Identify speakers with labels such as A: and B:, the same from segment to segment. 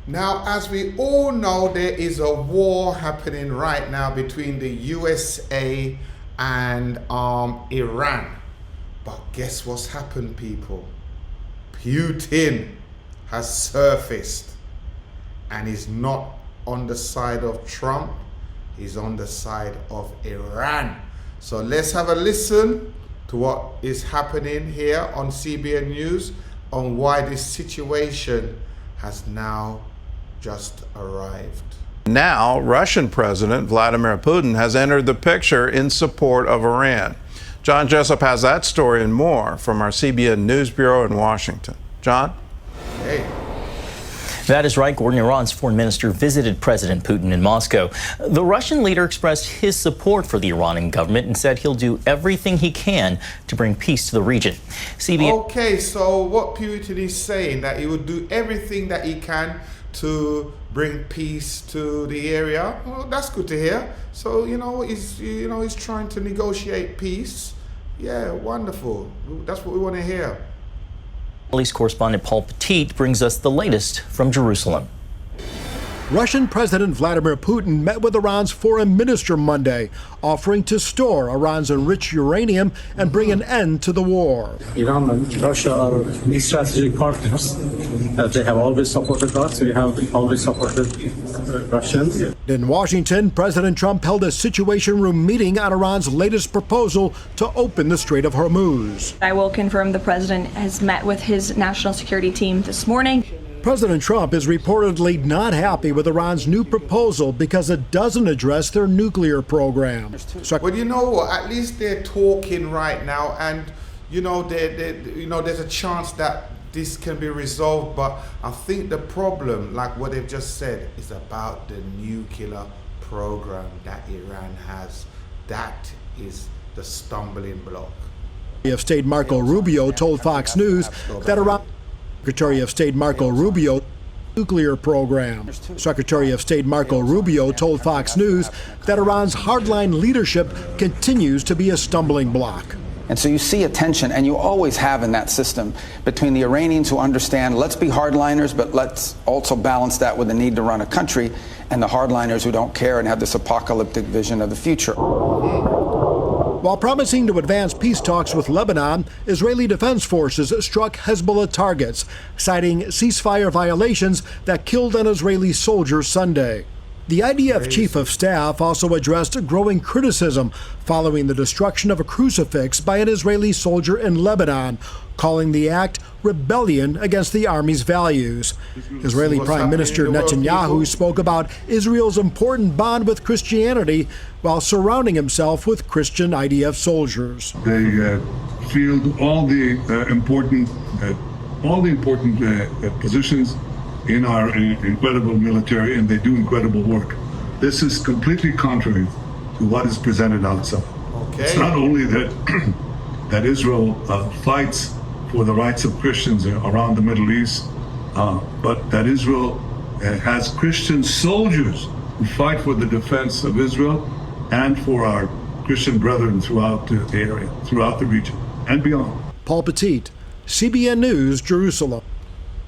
A: Now, as we all know, there is a war happening right now between the USA and Iran. But guess what's happened, people? Putin has surfaced and he's not on the side of Trump, he's on the side of Iran. So let's have a listen to what is happening here on CBN News on why this situation has now just arrived.
B: Now, Russian President Vladimir Putin has entered the picture in support of Iran. John Jessup has that story and more from our CBN News Bureau in Washington. John?
A: Hey.
C: That is right. Gordon, Iran's foreign minister visited President Putin in Moscow. The Russian leader expressed his support for the Iranian government and said he'll do everything he can to bring peace to the region.
A: Okay, so what Putin is saying, that he would do everything that he can to bring peace to the area. Well, that's good to hear. So, he's trying to negotiate peace. Yeah, wonderful. That's what we want to hear.
C: Middle East correspondent Paul Petit brings us the latest from Jerusalem.
D: Russian President Vladimir Putin met with Iran's foreign minister Monday, offering to store Iran's enriched uranium and bring an end to the war.
E: Iran and Russia are strategic partners. They have always supported us. We have always supported Russians.
D: In Washington, President Trump held a Situation Room meeting on Iran's latest proposal to open the Strait of Hormuz.
F: I will confirm the president has met with his national security team this morning.
D: President Trump is reportedly not happy with Iran's new proposal because it doesn't address their nuclear program.
A: Well, you know what? At least they're talking right now, and there's a chance that this can be resolved. But I think the problem, like what they've just said, is about the nuclear program that Iran has. That is the stumbling block.
D: Secretary of State Marco Rubio told Fox News that Iran. Secretary of State Marco Rubio nuclear program. Secretary of State Marco Rubio told Fox News that Iran's hardline leadership continues to be a stumbling block.
G: And so you see a tension, and you always have in that system, between the Iranians who understand, let's be hardliners, but let's also balance that with the need to run a country, and the hardliners who don't care and have this apocalyptic vision of the future.
D: While promising to advance peace talks with Lebanon, Israeli Defense Forces struck Hezbollah targets, citing ceasefire violations that killed an Israeli soldier Sunday. The IDF chief of staff also addressed growing criticism following the destruction of a crucifix by an Israeli soldier in Lebanon, calling the act rebellion against the army's values. Israeli Prime Minister Netanyahu spoke about Israel's important bond with Christianity while surrounding himself with Christian IDF soldiers.
H: They field all the important positions in our incredible military, and they do incredible work. This is completely contrary to what is presented outside.
A: Okay.
H: It's not only that that Israel fights for the rights of Christians around the Middle East, but that Israel has Christian soldiers who fight for the defense of Israel and for our Christian brethren throughout the area, throughout the region, and beyond.
D: Paul Petit, CBN News, Jerusalem.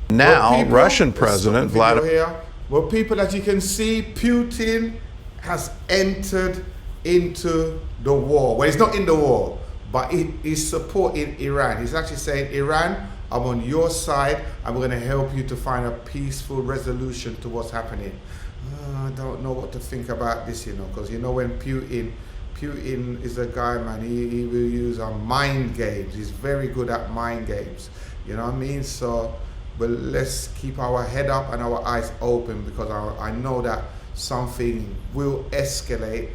B: Now, Russian President Vladimir.
A: Well, people, as you can see, Putin has entered into the war. Well, he's not in the war, but he's supporting Iran. He's actually saying, Iran, I'm on your side. I'm going to help you to find a peaceful resolution to what's happening. I don't know what to think about this, because when Putin is a guy, man, he will use mind games. He's very good at mind games. You know what I mean? So, but let's keep our head up and our eyes open, because I know that something will escalate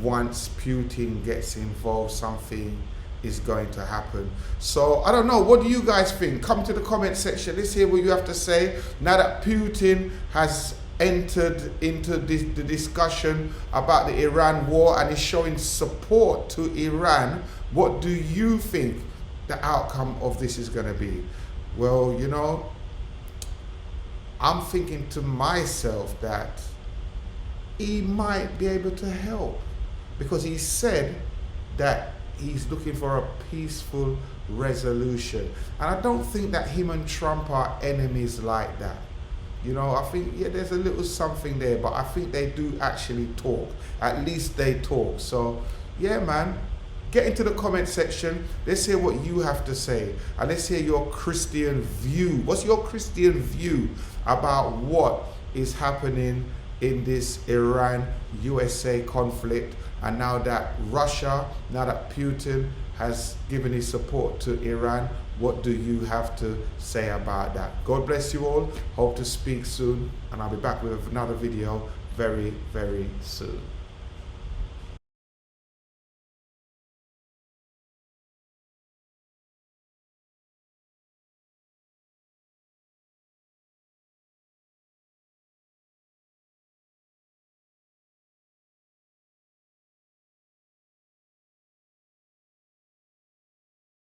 A: once Putin gets involved. Something is going to happen. So I don't know. What do you guys think? Come to the comment section. Let's hear what you have to say. Now that Putin has entered into the discussion about the Iran war and is showing support to Iran, what do you think the outcome of this is going to be? Well, I'm thinking to myself that he might be able to help, because he said that he's looking for a peaceful resolution. And I don't think that him and Trump are enemies like that. You know, I think, yeah, there's a little something there, but I think they do actually talk. At least they talk. So, yeah, man, get into the comment section. Let's hear what you have to say. And let's hear your Christian view. What's your Christian view about what is happening in this Iran-USA conflict? And now that Russia, now that Putin has given his support to Iran, what do you have to say about that? God bless you all. Hope to speak soon. And I'll be back with another video very, very soon.